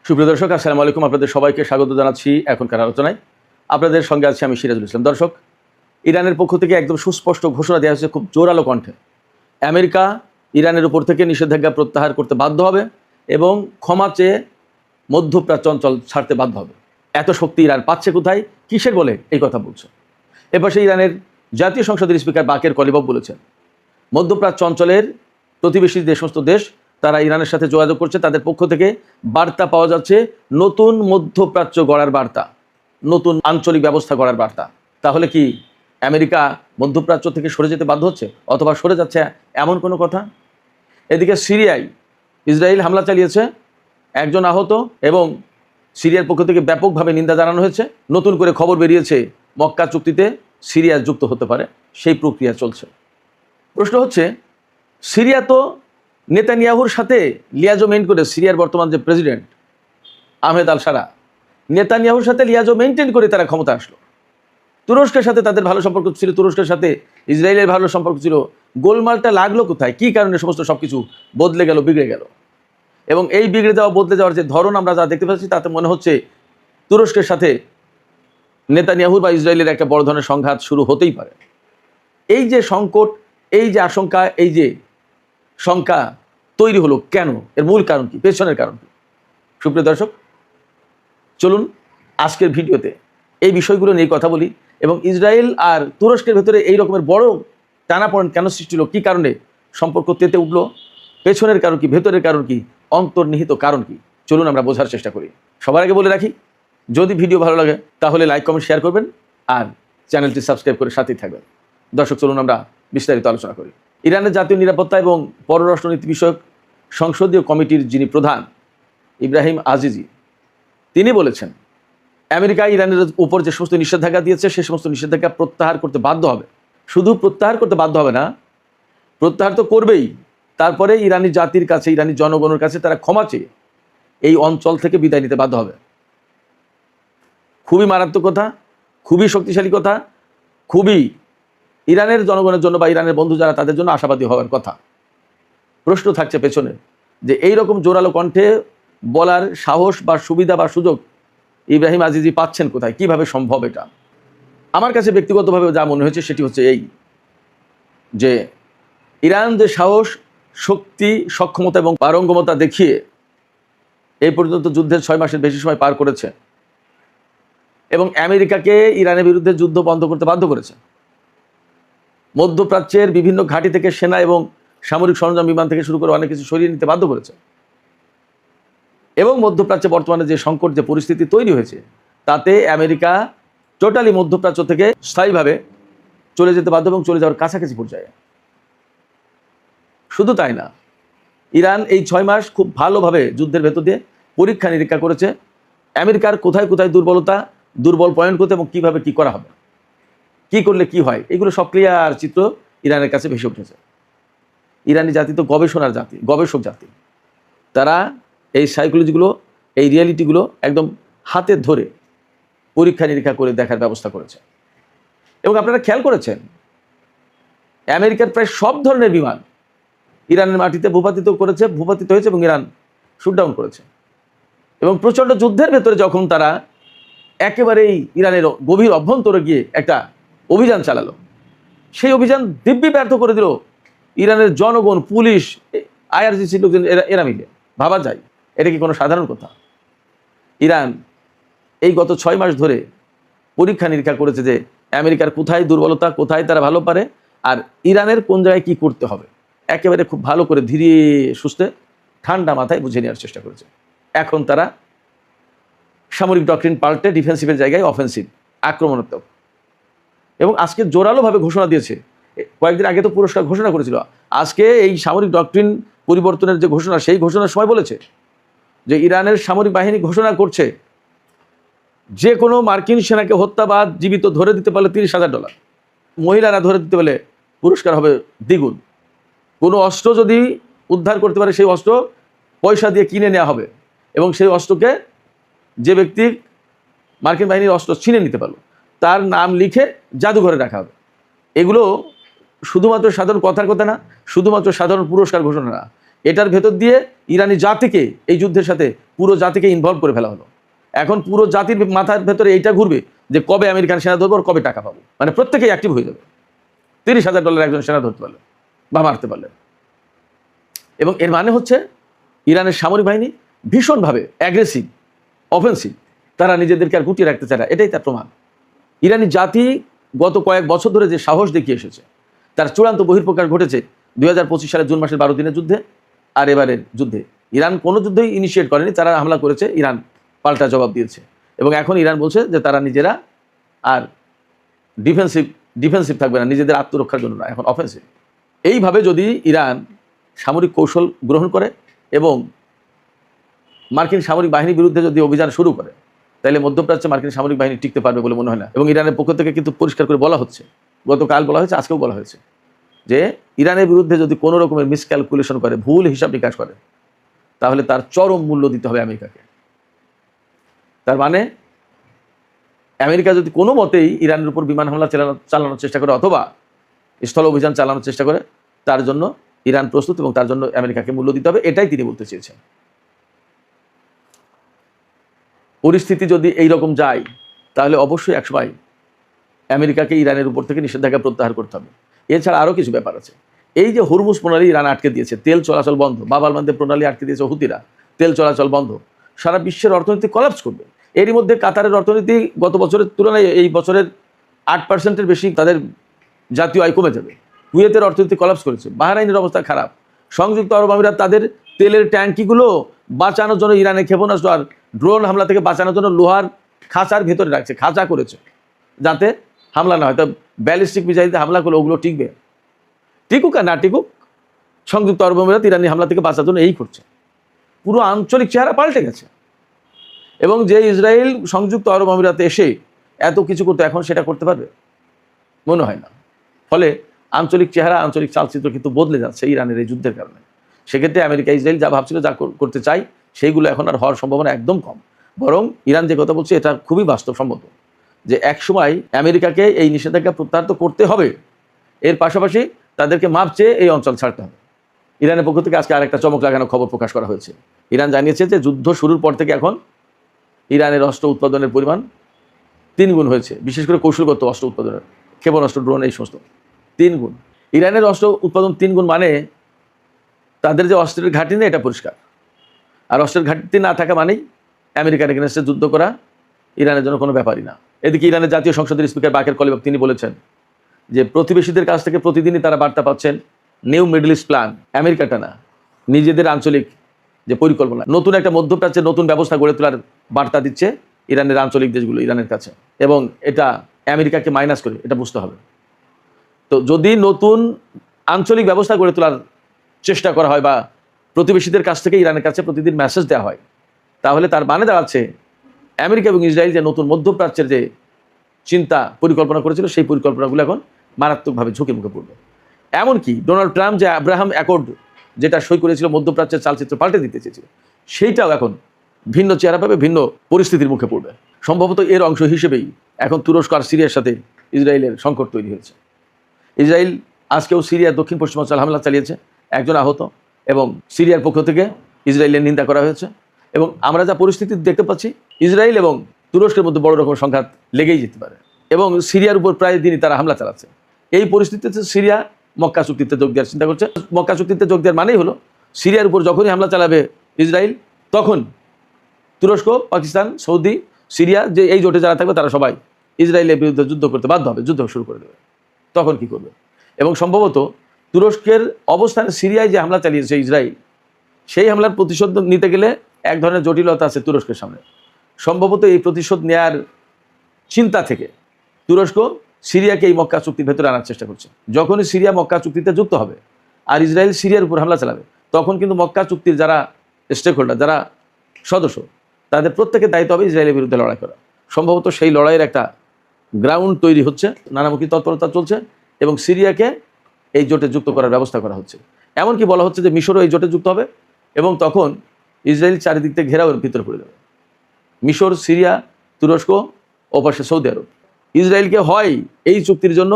সুপ্রিয় দর্শক, আসসালামু আলাইকুম। আপনাদের সবাইকে স্বাগত জানাচ্ছি এখনকার আলোচনায়। আপনাদের সঙ্গে আছি আমি সিরাজুল ইসলাম। দর্শক, ইরানের পক্ষ থেকে একদম সুস্পষ্ট ঘোষণা দেওয়া হয়েছে খুব জোরালো কণ্ঠে। আমেরিকা ইরানের উপর থেকে নিষেধাজ্ঞা প্রত্যাহার করতে বাধ্য হবে এবং ক্ষমা চেয়ে মধ্যপ্রাচ্য অঞ্চল ছাড়তে বাধ্য হবে। এত শক্তি ইরান পাচ্ছে কোথায়, কিসের বলে এই কথা বলছে? এপাশে ইরানের জাতীয় সংসদের স্পিকার বাকের কলিবফ বলেছেন, মধ্যপ্রাচ্য অঞ্চলের প্রতিবেশী যে সমস্ত দেশ তারা ইরানের সাথে যোগাযোগ করছে, তাদের পক্ষ থেকে বার্তা পাওয়া যাচ্ছে নতুন মধ্যপ্রাচ্য গড়ার বার্তা, নতুন আঞ্চলিক ব্যবস্থা গড়ার বার্তা। তাহলে কি আমেরিকা মধ্যপ্রাচ্য থেকে সরে যেতে বাধ্য হচ্ছে অথবা সরে যাচ্ছে, এমন কোনো কথা? এদিকে সিরিয়ায় ইসরায়েল হামলা চালিয়েছে, একজন আহত এবং সিরিয়ার পক্ষ থেকে ব্যাপকভাবে নিন্দা জানানো হয়েছে। নতুন করে খবর বেরিয়েছে মক্কা চুক্তিতে সিরিয়া যুক্ত হতে পারে, সেই প্রক্রিয়া চলছে। প্রশ্ন হচ্ছে, সিরিয়া তো নেতানিয়াহুর সাথে লিয়াজো মেইন করে, সিরিয়ার বর্তমান যে প্রেসিডেন্ট আহমেদ আল সারা, নেতানিয়াহুর সাথে লিয়াজো মেইনটেইন করে তারা ক্ষমতা আসলো। তুরস্কের সাথে তাদের ভালো সম্পর্ক ছিল, তুরস্কের সাথে ইসরায়েলের ভালো সম্পর্ক ছিল। গোলমালটা লাগলো কোথায়, কী কারণে সমস্ত সব কিছু বদলে গেল, বিগড়ে গেল? এবং এই বিগড়ে যাওয়া, বদলে যাওয়ার যে ধরন আমরা যা দেখতে পাচ্ছি, তাতে মনে হচ্ছে তুরস্কের সাথে নেতানিয়াহুর বা ইসরায়েলের একটা বড় ধরনের সংঘাত শুরু হতেই পারে। এই যে সংকট, এই যে আশঙ্কা, এই যে শঙ্কা তৈরি হলো, কেন? এর মূল কারণ কি, পেছনের কারণ কি? সুপ্রিয় দর্শক, চলুন আজকের ভিডিওতে এই বিষয়গুলো নিয়ে কথা বলি এবং ইসরায়েল আর তুরস্কের ভেতরে এই রকমের বড় টানাপোড়েন কেন সৃষ্টি হলো, কী কারণে সম্পর্ক তেতে উঠলো, পেছনের কারণ কি, ভেতরের কারণ কি, অন্তর্নিহিত কারণ কি, চলুন আমরা বোঝার চেষ্টা করি। সবার আগে বলে রাখি, যদি ভিডিও ভালো লাগে তাহলে লাইক, কমেন্ট, শেয়ার করবেন আর চ্যানেলটি সাবস্ক্রাইব করে সাথেই থাকবেন। দর্শক, চলুন আমরা বিস্তারিত আলোচনা করি। ইরানের জাতীয় নিরাপত্তা এবং পররাষ্ট্রনীতি বিষয়ক সংসদীয় কমিটির যিনি প্রধান ইব্রাহিম আজিজি, তিনি বলেছেন আমেরিকা ইরানের উপর যে সমস্ত নিষেধাজ্ঞা দিয়েছে সে সমস্ত নিষেধাজ্ঞা প্রত্যাহার করতে বাধ্য হবে। শুধু প্রত্যাহার করতে বাধ্য হবে না, প্রত্যাহার তো করবেই, তারপরে ইরানি জাতির কাছে, ইরানি জনগণের কাছে তারা ক্ষমা চেয়ে এই অঞ্চল থেকে বিদায় নিতে বাধ্য হবে। খুবই মারাত্মক কথা, খুবই শক্তিশালী কথা, খুবই ইরানের জনগণের জন্য বা ইরানের বন্ধু যারা তাদের জন্য আশাবাদী হওয়ার কথা। প্রশ্ন থাকছে পেছনে যে এই রকম জোরালো কণ্ঠে বলার সাহস বা সুবিধা বা সুযোগ ইব্রাহিম আজিজি পাচ্ছেন কোথায়, কিভাবে সম্ভব এটা? আমার কাছে ব্যক্তিগতভাবে যা মনে হয়েছে সেটি হচ্ছে এই যে ইরান যে সাহস, শক্তি, সক্ষমতা এবং পারঙ্গমতা দেখিয়ে এই পর্যন্ত যুদ্ধের 6 মাসের বেশি সময় পার করেছে এবং আমেরিকাকে ইরানের বিরুদ্ধে যুদ্ধ বন্ধ করতে বাধ্য করেছে, মধ্যপ্রাচ্যের বিভিন্ন ঘাঁটি থেকে সেনা এবং সামরিক সরঞ্জাম, বিমান থেকে শুরু করে অনেক কিছু সরিয়ে নিতে বাধ্য করেছে এবং মধ্যপ্রাচ্যে বর্তমানে যে সংকট, যে পরিস্থিতি তৈরি হয়েছে, তাতে আমেরিকা টোটালি মধ্যপ্রাচ্য থেকে স্থায়ীভাবে চলে যেতে বাধ্য এবং চলে যাওয়ার কাছাকাছি পর্যায়ে। শুধু তাই না, ইরান এই 6 মাস খুব ভালোভাবে যুদ্ধের ভেতর দিয়ে পরীক্ষা নিরীক্ষা করেছে আমেরিকার কোথায় কোথায় দুর্বলতা, দুর্বল পয়েন্ট করতে এবং কীভাবে কী করা হবে, কী করলে কি হয়, এগুলো সব ক্লিয়ার চিত্র ইরানের কাছে ভেসে উঠেছে। ইরানি জাতি তো গবেষণার জাতি, গবেষক জাতি। তারা এই সাইকোলজিগুলো, এই রিয়ালিটিগুলো একদম হাতে ধরে পরীক্ষা নিরীক্ষা করে দেখার ব্যবস্থা করেছে। এবং আপনারা খেয়াল করেছেন, আমেরিকার প্রায় সব ধরনের বিমান ইরানের মাটিতে ভূপাতিত হয়েছে এবং ইরান শুটডাউন করেছে। এবং প্রচণ্ড যুদ্ধের ভেতরে যখন তারা একেবারেই ইরানের গভীর অভ্যন্তরে গিয়ে একটা অভিযান চালালো, সেই অভিযান দিব্যি ব্যর্থ করে দিল ইরানের জনগণ, পুলিশ, আইআরজিসি লোকজন, এরা মিলে। ভাবা যায় এটা কি কোনো সাধারণ কথা? ইরান এই গত 6 মাস ধরে পরীক্ষা নিরীক্ষা করেছে যে আমেরিকার কোথায় দুর্বলতা, কোথায় তারা ভালো পারে আর ইরানের কোন জায়গায় কী করতে হবে, একেবারে খুব ভালো করে ধীরে সুস্থে ঠান্ডা মাথায় বুঝে নেওয়ার চেষ্টা করেছে। এখন তারা সামরিক ডক্ট্রিন পাল্টে ডিফেন্সিভের জায়গায় অফেন্সিভ, আক্রমণাত্মক, এবং আজকে জোরালোভাবে ঘোষণা দিয়েছে। কয়েকদিন আগে তো পুরস্কার ঘোষণা করেছিল, আজকে এই সামরিক ডক্ট্রিন পরিবর্তনের যে ঘোষণা, সেই ঘোষণার সময় বলেছে যে ইরানের সামরিক বাহিনী ঘোষণা করছে যে কোনো মার্কিন সেনাকে হত্যা বা জীবিত ধরে দিতে পারলে $30,000, মহিলারা ধরে দিতে পারলে পুরস্কার হবে দ্বিগুণ, কোনো অস্ত্র যদি উদ্ধার করতে পারে সেই অস্ত্র পয়সা দিয়ে কিনে নেওয়া হবে এবং সেই অস্ত্রকে, যে ব্যক্তি মার্কিন বাহিনীর অস্ত্র ছিনে নিতে পারলো, তার নাম লিখে জাদুঘরে রাখা হবে। এগুলো শুধুমাত্র সাধারণ কথার কথা না, শুধুমাত্র সাধারণ পুরস্কার ঘোষণা না, এটার ভেতর দিয়ে ইরানি জাতিকে এই যুদ্ধের সাথে পুরো জাতিকে ইনভলভ করে ফেলা হলো। এখন পুরো জাতির মাথার ভেতরে এইটা ঘুরবে যে কবে আমেরিকান সেনা ধরবো আর কবে টাকা পাবো। মানে প্রত্যেকেই অ্যাক্টিভ হয়ে যাবে। $30,000 একজন সেনা ধরতে পারলেন বা মারতে পারলেন। এবং এর মানে হচ্ছে ইরানের সামরিক বাহিনী ভীষণভাবে অ্যাগ্রেসিভ, অফেন্সিভ, তারা নিজেদেরকে আর গুটিয়ে রাখতে চায় না, এটাই তার প্রমাণ। ইরানি জাতি গত কয়েক বছর ধরে যে সাহস দেখিয়ে এসেছে তার চূড়ান্ত বহিঃপ্রকাশ ঘটেছে 2025 সালের জুন মাসের 12 দিনের যুদ্ধে আর এবারের যুদ্ধে। ইরান কোনো যুদ্ধই ইনিশিয়েট করেনি, তারা হামলা করেছে, ইরান পাল্টা জবাব দিয়েছে। এবং এখন ইরান বলছে যে তারা নিজেরা আর ডিফেন্সিভ থাকবে না, নিজেদের আত্মরক্ষার জন্য না, এখন অফেন্সিভ। এইভাবে যদি ইরান সামরিক কৌশল গ্রহণ করে এবং মার্কিন সামরিক বাহিনীর বিরুদ্ধে যদি অভিযান শুরু করে, তাহলে মধ্যপ্রাচ্যে মার্কিন সামরিক বাহিনী টিকতে পারবে বলে মনে হয় না। এবং ইরানের পক্ষ থেকে কিন্তু পরিষ্কার করে বলা হচ্ছে, গতকাল বলা হয়েছে, আজকেও বলা হয়েছে, যে ইরানের বিরুদ্ধে যদি কোনো রকমের মিসক্যালকুলেশন করে, ভুল হিসাব নিকাশ করে, তাহলে তার চরম মূল্য দিতে হবে আমেরিকাকে। তার মানে আমেরিকা যদি কোনো মতেই ইরানের উপর বিমান হামলা চালানোর চেষ্টা করে অথবা স্থল অভিযান চালানোর চেষ্টা করে, তার জন্য ইরান প্রস্তুত এবং তার জন্য আমেরিকাকে মূল্য দিতে হবে, এটাই তিনি বলতে চেয়েছেন। পরিস্থিতি যদি এইরকম যায় তাহলে অবশ্যই একসময় আমেরিকাকে ইরানের উপর থেকে নিষেধাজ্ঞা প্রত্যাহার করতে হবে। এছাড়া আরও কিছু ব্যাপার আছে। এই যে হরমুজ প্রণালী ইরান আটকে দিয়েছে, তেল চলাচল বন্ধ, বাব আল মানদেব প্রণালী আটকে দিয়েছে হুতিরা, তেল চলাচল বন্ধ, সারা বিশ্বের অর্থনীতি কলাপস করবে। এরই মধ্যে কাতারের অর্থনীতি গত বছরের তুলনায় এই বছরের 8%-এর বেশি তাদের জাতীয় আয় কমে যাবে। কুয়েতের অর্থনীতি কলাপস করেছে, বাহরাইনের অবস্থা খারাপ, সংযুক্ত আরব আমিরাত তাদের তেলের ট্যাঙ্কিগুলো বাঁচানোর জন্য ইরানের ক্ষেপণাস্ত্র আর ড্রোন হামলা থেকে বাঁচানোর জন্য লোহার খাঁচার ভেতরে রাখছে, খাঁচা করেছে যাতে হামলা না হয়। তা ব্যালিস্টিক মিসাইল হামলা করলে ওগুলো টিকবে? টিকুক আর না টিকুক, সংযুক্ত আরব আমিরাত ইরানি হামলা থেকে বাঁচার জন্য এই করছে। পুরো আঞ্চলিক চেহারা পাল্টে গেছে। এবং যে ইসরায়েল সংযুক্ত আরব আমিরাতে এসে এত কিছু করতে, এখন সেটা করতে পারবে মনে হয় না। ফলে আঞ্চলিক চেহারা, আঞ্চলিক চালচিত্র কিন্তু বদলে যাচ্ছে ইরানের এই যুদ্ধের কারণে। সেক্ষেত্রে আমেরিকা ইসরায়েল যা ভাবছিল, যা করতে চাই, সেইগুলো এখন আর হওয়ার সম্ভাবনা একদম কম। বরং ইরান যে কথা বলছে এটা খুবই বাস্তবসম্মত, যে একসময় আমেরিকাকে এই নিষেধাজ্ঞা প্রত্যাহার তো করতে হবে, এর পাশাপাশি তাদেরকে মাপ চেয়ে এই অঞ্চল ছাড়তে হবে। ইরানের পক্ষ থেকে আজকে আরেকটা চমক লাগানো খবর প্রকাশ করা হয়েছে। ইরান জানিয়েছে যে যুদ্ধ শুরুর পর থেকে এখন ইরানের অস্ত্র উৎপাদনের পরিমাণ 3 গুণ হয়েছে, বিশেষ করে কৌশলগত অস্ত্র উৎপাদনের, ক্ষেপণাস্ত্র, ড্রোন, এই সমস্ত 3 গুণ। ইরানের অস্ত্র উৎপাদন 3 গুণ মানে তাদের যে অস্ত্রের ঘাটতি নেই, এটা পরিষ্কার। আর অস্ত্রের ঘাটতি না থাকা মানেই আমেরিকার এগেনস্টে যুদ্ধ করা ইরানের জন্য কোনো ব্যাপারই না। এদিকে ইরানের জাতীয় সংসদের স্পিকার বাকের কলিবাফ তিনি বলেছেন যে প্রতিবেশীদের কাছ থেকে প্রতিদিনই তারা বার্তা পাচ্ছেন নিউ মিডল ইস্ট প্ল্যান, আমেরিকাটা না, নিজেদের আঞ্চলিক যে পরিকল্পনা, নতুন একটা মধ্যপ্রাচ্যের নতুন ব্যবস্থা গড়ে তোলার বার্তা দিচ্ছে ইরানের আঞ্চলিক দেশগুলো ইরানের কাছে। এবং এটা আমেরিকাকে মাইনাস করে, এটা বুঝতে হবে। তো যদি নতুন আঞ্চলিক ব্যবস্থা গড়ে তোলার চেষ্টা করা হয় বা প্রতিবেশীদের কাছ থেকে ইরানের কাছে প্রতিদিন মেসেজ দেওয়া হয়, তাহলে তার মানে দাঁড়াচ্ছে আমেরিকা এবং ইসরায়েল যে নতুন মধ্যপ্রাচ্যের যে চিন্তা পরিকল্পনা করেছিল, সেই পরিকল্পনাগুলো এখন মারাত্মকভাবে ঝুঁকির মুখে পড়বে। এমনকি ডোনাল্ড ট্রাম্প যে আব্রাহাম অ্যাকর্ড যেটা সই করেছিল, মধ্যপ্রাচ্যের চালচিত্র পাল্টে দিতে চেয়েছিল, সেইটাও এখন ভিন্ন চেহারা পাবে, ভিন্ন পরিস্থিতির মুখে পড়বে। সম্ভবত এর অংশ হিসেবেই এখন তুরস্ক আর সিরিয়ার সাথে ইসরায়েলের সংকট তৈরি হয়েছে। ইসরায়েল আজকেও সিরিয়ার দক্ষিণ পশ্চিমাঞ্চল হামলা চালিয়েছে, একজন আহত, এবং সিরিয়ার পক্ষ থেকে ইসরায়েলের নিন্দা করা হয়েছে। এবং আমরা যা পরিস্থিতি দেখতে পাচ্ছি, ইসরায়েল এবং তুরস্কের মধ্যে বড় রকম সংঘাত লেগেই যেতে পারে। এবং সিরিয়ার উপর প্রায় দিনই তারা হামলা চালাচ্ছে। এই পরিস্থিতিতে সিরিয়া মক্কা চুক্তিতে যোগ দেওয়ার চিন্তা করছে। মক্কা চুক্তিতে যোগ দেওয়ার মানেই হলো সিরিয়ার উপর যখনই হামলা চালাবে ইসরায়েল, তখন তুরস্ক, পাকিস্তান, সৌদি, সিরিয়া, যে এই জোটে যারা থাকবে তারা সবাই ইসরায়েলের বিরুদ্ধে যুদ্ধ করতে বাধ্য হবে, যুদ্ধ শুরু করে দেবে। তখন কি করবে? এবং সম্ভবত তুরস্কের অবস্থানে সিরিয়ায় যে হামলা চালিয়েছে ইসরায়েল, সেই হামলার প্রতিশোধ নিতে গেলে এক ধরনের জটিলতা আছে তুরস্কের সামনে। সম্ভবত এই প্রতিশোধ নেয়ার চিন্তা থেকে তুরস্ক সিরিয়াকে এই মক্কা চুক্তির ভেতরে আনার চেষ্টা করছে। যখনই সিরিয়া মক্কা চুক্তিতে যুক্ত হবে আর ইসরায়েল সিরিয়ার উপর হামলা চালাবে, তখন কিন্তু মক্কা চুক্তির যারা স্টেক হোল্ডার, যারা সদস্য, তাদের প্রত্যেকের দায়িত্ব হবে ইসরায়েলের বিরুদ্ধে লড়াই করা। সম্ভবত সেই লড়াইয়ের একটা গ্রাউন্ড তৈরি হচ্ছে, নানামুখী তৎপরতা চলছে, এবং সিরিয়াকে এই জোটে যুক্ত করার ব্যবস্থা করা হচ্ছে। এমনকি বলা হচ্ছে যে মিশরও এই জোটে যুক্ত হবে, এবং তখন ইসরায়েল চারিদিক থেকে ঘেরাও ভিতরে পড়ে যাবে। মিশর, সিরিয়া, তুরস্ক, ওপাশে সৌদি আরব। ইসরায়েলকে হয় এই চুক্তির জন্য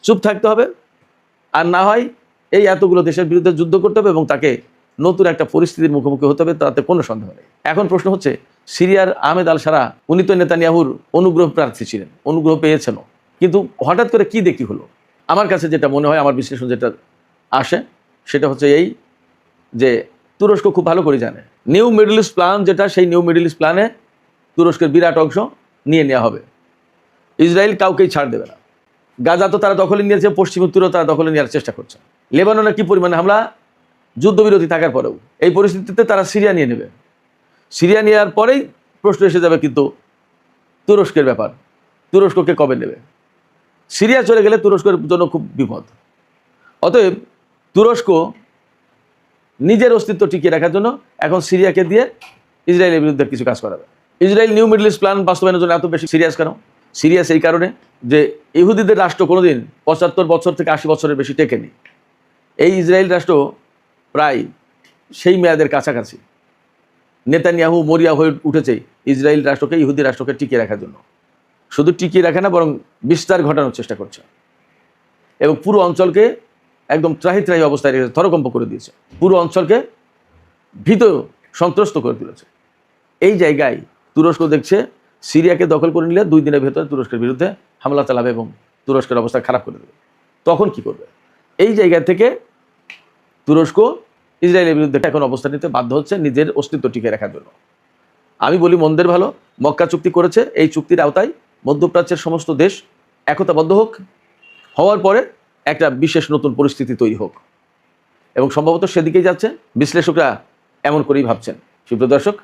চুপ থাকতে হবে, আর না হয় এই এতগুলো দেশের বিরুদ্ধে যুদ্ধ করতে হবে এবং তাকে নতুন একটা পরিস্থিতির মুখোমুখি হতে হবে, তাতে কোনো সন্দেহ নেই। এখন প্রশ্ন হচ্ছে, সিরিয়ার আহমেদ আল সারা উনি তো নেতানিয়াহুর অনুগ্রহ প্রার্থী ছিলেন, অনুগ্রহ পেয়েছেনও, কিন্তু হঠাৎ করে কি দেখি হলো? আমার কাছে যেটা মনে হয়, আমার বিশ্লেষণ যেটা আসে সেটা হচ্ছে এই যে তুরস্ক খুব ভালো করে জানে নিউ মিডল ইস্ট প্ল্যান যেটা, সেই নিউ মিডল ইস্ট প্ল্যানে তুরস্কের বিরাট অংশ নিয়ে নেওয়া হবে। ইসরায়েল কাউকেই ছাড় দেবে না। গাজা তো তারা দখলে নিয়েছে, পশ্চিম উত্তরেও তারা দখলে নেওয়ার চেষ্টা করছে। লেবাননে কি পরিমাণে হামলা, যুদ্ধবিরতি থাকার পরেও। এই পরিস্থিতিতে তারা সিরিয়া নিয়ে নেবে। সিরিয়া নেওয়ার পরেই প্রশ্ন এসে যাবে কিন্তু তুরস্কের ব্যাপার, তুরস্ককে কবে নেবে? সিরিয়া চলে গেলে তুরস্কের জন্য খুব বিপদ। অতএব তুরস্ক নিজের অস্তিত্ব টিকিয়ে রাখার জন্য এখন সিরিয়াকে দিয়ে ইসরায়েলের বিরুদ্ধে কিছু কাজ করাবে। Israel new middle east plan বাস্তবায়নের জন্য এত বেশি সিরিয়াস কেন? সিরিয়াস এই কারণে যে ইহুদিদের রাষ্ট্র কোনোদিন 75 বছর থেকে 80 বছরের বেশি টেকেনি। এই ইসরায়েল রাষ্ট্র প্রায় সেই মেয়াদের কাছাকাছি। নেতানিয়াহু মরিয়া হয়ে উঠেছে ইসরায়েল রাষ্ট্রকে, ইহুদি রাষ্ট্রকে টিকিয়ে রাখার জন্য। শুধু টিকিয়ে রাখে না, বরং বিস্তার ঘটানোর চেষ্টা করছে এবং পুরো অঞ্চলকে একদম ত্রাহি অবস্থায় রেখেছে, থরকম্প করে দিয়েছে, পুরো অঞ্চলকে ভীত সন্ত্রস্ত করে তুলেছে। এই জায়গায় তুরস্ক দেখছে সিরিয়াকে দখল করে নিলে 2 দিনের ভেতরে তুরস্কের বিরুদ্ধে হামলা চালাবে এবং তুরস্কের অবস্থা খারাপ করে দেবে। তখন কি করবে? এই জায়গা থেকে তুরস্ক ইসরায়েলের বিরুদ্ধে এখন অবস্থান নিতে বাধ্য হচ্ছে নিজের অস্তিত্ব টিকে রাখার জন্য। আমি বলি মন্দের ভালো, মক্কা চুক্তি করেছে, এই চুক্তির আওতায় মধ্যপ্রাচ্যের সমস্ত দেশ একতাবদ্ধ হোক, হওয়ার পরে একটা বিশেষ নতুন পরিস্থিতি তৈরি হোক, এবং সম্ভবত সেদিকেই যাচ্ছে। বিশ্লেষকরা এমন করেই ভাবছেন। সুপ্রিয় দর্শক,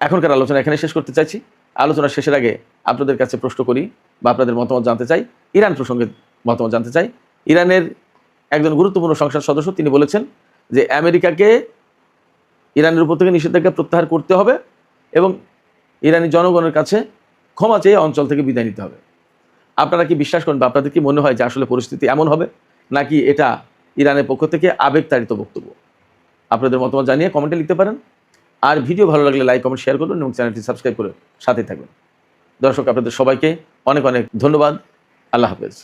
এখনকার আলোচনা এখানে শেষ করতে চাইছি। আলোচনা শেষের আগে আপনাদের কাছে প্রশ্ন করি বা আপনাদের মতামত জানতে চাই, ইরান প্রসঙ্গে মতামত জানতে চাই। ইরানের একজন গুরুত্বপূর্ণ সংসদ সদস্য তিনি বলেছেন যে আমেরিকাকে ইরানের উপর থেকে নিষেধাজ্ঞা প্রত্যাহার করতে হবে এবং ইরানি জনগণের কাছে ক্ষমা চেয়ে অঞ্চল থেকে বিদায় নিতে হবে। আপনারা কি বিশ্বাস করেন বা আপনাদের কি মনে হয় যে আসলে পরিস্থিতি এমন হবে, নাকি এটা ইরানের পক্ষ থেকে আবেগতাড়িত বক্তব্য? আপনাদের মতামত জানিয়ে কমেন্টে লিখতে পারেন। আর ভিডিও ভালো লাগলে লাইক, কমেন্ট, শেয়ার করবেন এবং চ্যানেলটি সাবস্ক্রাইব করে সাথেই থাকবেন। দর্শক, আপনাদের সবাইকে অনেক অনেক ধন্যবাদ। আল্লাহ হাফেজ।